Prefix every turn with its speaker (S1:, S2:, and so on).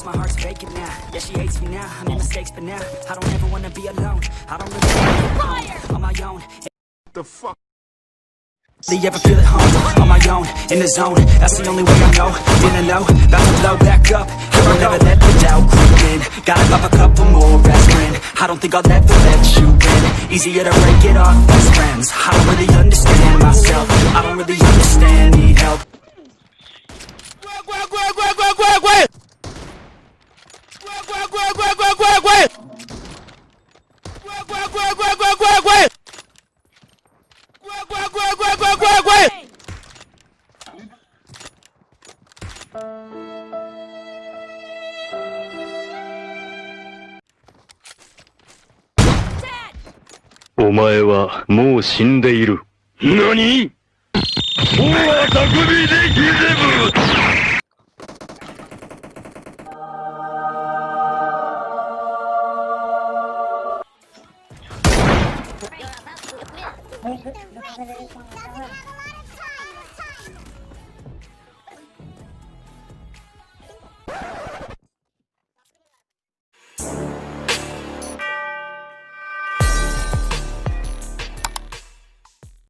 S1: my heart's vacant now. Yeah, she hates me now, I made mistakes, but now I don't ever wanna be alone. I don't really wanna be alone, on my own.
S2: The fuck?
S1: Do you ever feel at home, on my own, in the zone? That's the only way I know, didn't know, about to blow back up. Here I'll never let the doubt creep in. Gotta pop a couple more aspirin. I don't think I'll ever let you in. Easier to break it off best friends. I don't really understand myself, I don't really understand, need help.
S3: Dad! お前はもう死んでいる。何？もうあたくびでギゼブ。
S4: Doesn't have a lot of